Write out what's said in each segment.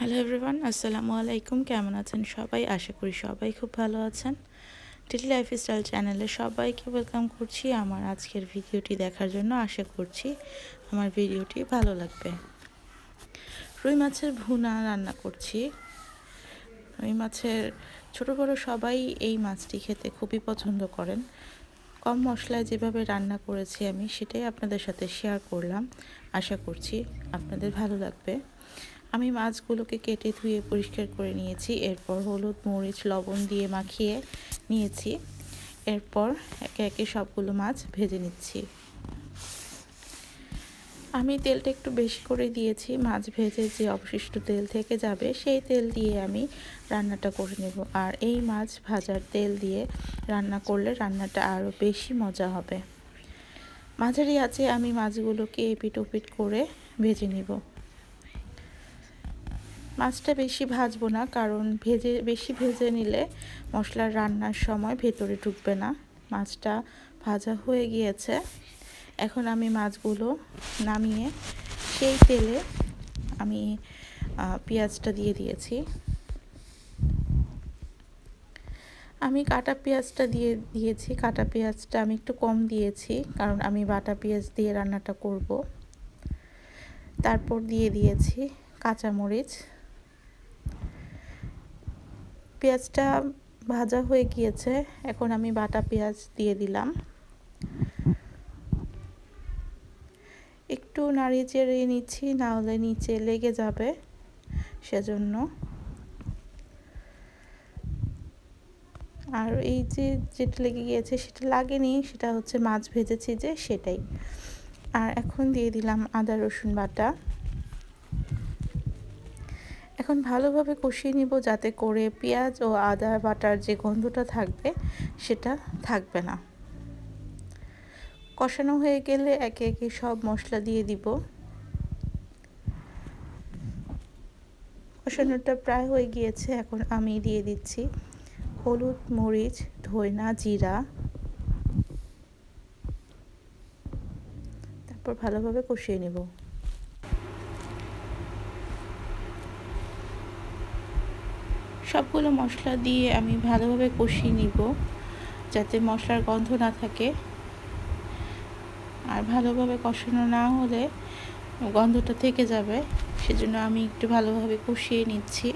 Hello everyone, আসসালামু আলাইকুম। কেমন আছেন সবাই? আশা করি সবাই খুব ভালো আছেন। ডেইলি লাইফস্টাইল চ্যানেলে সবাইকে ওয়েলকাম করছি আমার আজকের ভিডিওটি দেখার জন্য। আশা করছি আমার ভিডিওটি ভালো লাগবে। রুই মাছের ভুনা রান্না করছি। রুই মাছের ছোট বড় সবাই এই মাছটি খেতে খুবই পছন্দ করেন। কম মশলায় যেভাবে রান্না করেছি আমি সেটাই আপনাদের সাথে শেয়ার করলাম। আশা করছি আপনাদের ভালো লাগবে। আমি মাছগুলোকে কেটে ধুয়ে পরিষ্কার করে নিয়েছি। এরপর হলুদ মরিচ লবণ দিয়ে মাখিয়ে নিয়েছি। এরপর একে একে সবগুলো মাছ ভেজে নিচ্ছি। আমি তেলটা একটু বেশি করে দিয়েছি। মাছ ভেজে যে অবশিষ্ট তেল থেকে যাবে সেই তেল দিয়ে আমি রান্নাটা করে নেব। আর এই মাছ ভাজার তেল দিয়ে রান্না করলে রান্নাটা আরও বেশি মজা হবে। মাঝারি আঁচে আমি মাছগুলোকে এপিট ওপিট করে ভেজে নেব। মাছটা বেশি ভাজবো না, কারণ বেশি ভেজে নিলে মশলার রান্নার সময় ভেতরে ঢুকবে না। মাছটা ভাজা হয়ে গিয়েছে। এখন আমি মাছগুলো নামিয়ে সেই তেলে আমি পেঁয়াজটা দিয়ে দিয়েছি। আমি কাটা পেঁয়াজটা দিয়েছি। কাটা পেঁয়াজটা আমি একটু কম দিয়েছি, কারণ আমি বাটা পেঁয়াজ দিয়ে রান্নাটা করব। তারপর দিয়ে দিয়েছি কাঁচামরিচ। পেঁয়াজটা ভাজা হয়ে গিয়েছে। এখন আমি বাটা পেঁয়াজ দিয়ে দিলাম। একটু নাড়িয়ে চেড়িয়ে নিচ্ছি, না হলে নিচে লেগে যাবে, সেজন্য। আর এই যেটা লেগে গিয়েছে সেটা লাগেনি, সেটা হচ্ছে মাছ ভেজেছি যে সেটাই। আর এখন দিয়ে দিলাম আদা রসুন বাটা। এখন ভালোভাবে কষিয়ে নিব, যাতে করে পেঁয়াজ ও আদা বাটার যে গন্ধটা থাকবে সেটা থাকবে না। কষানো হয়ে গেলে একে একে সব মশলা দিয়ে দিব। কষানোটা প্রায় হয়ে গিয়েছে। এখন আমি দিয়ে দিচ্ছি হলুদ মরিচ ধনিয়া জিরা। তারপর ভালোভাবে কষিয়ে নেব। সবগুলো মশলা দিয়ে আমি ভালোভাবে কষিয়ে নিব, যাতে মশলার গন্ধ না থাকে। আর ভালোভাবে কষানো না হলে গন্ধটা থেকে যাবে, সেজন্য আমি একটু ভালোভাবে কষিয়ে নিচ্ছি।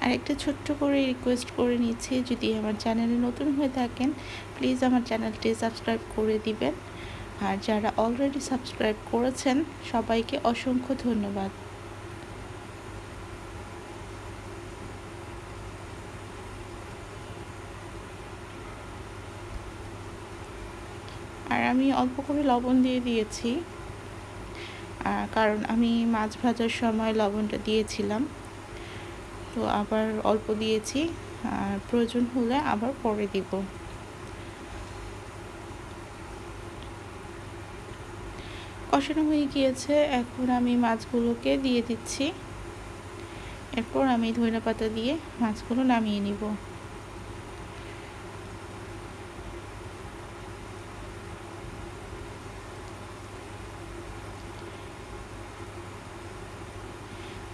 আর একটা ছোট্ট করে রিকোয়েস্ট করে নিচ্ছি, যদি আমার চ্যানেলে নতুন হয়ে থাকেন প্লিজ আমার চ্যানেলটি সাবস্ক্রাইব করে দিবেন। আর যারা অলরেডি সাবস্ক্রাইব করেছেন সবাইকে অসংখ্য ধন্যবাদ। আর আমি অল্প করে লবণ দিয়ে দিয়েছি, কারণ আমি মাছ ভাজার সময় লবণটা দিয়েছিলাম, তো আবার অল্প দিয়েছি। আর প্রয়োজন হলে আবার পরে দিব। কষানো হয়ে গিয়েছে। এখন আমি মাছগুলোকে দিয়ে দিচ্ছি। এরপর আমি ধনেপাতা দিয়ে মাছগুলো নামিয়ে নিব।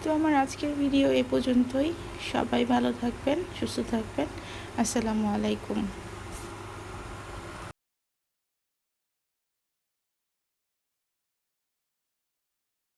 তো আমার আজকের ভিডিও এ পর্যন্তই। সবাই ভালো থাকবেন, সুস্থ থাকবেন। আসসালামু আলাইকুম।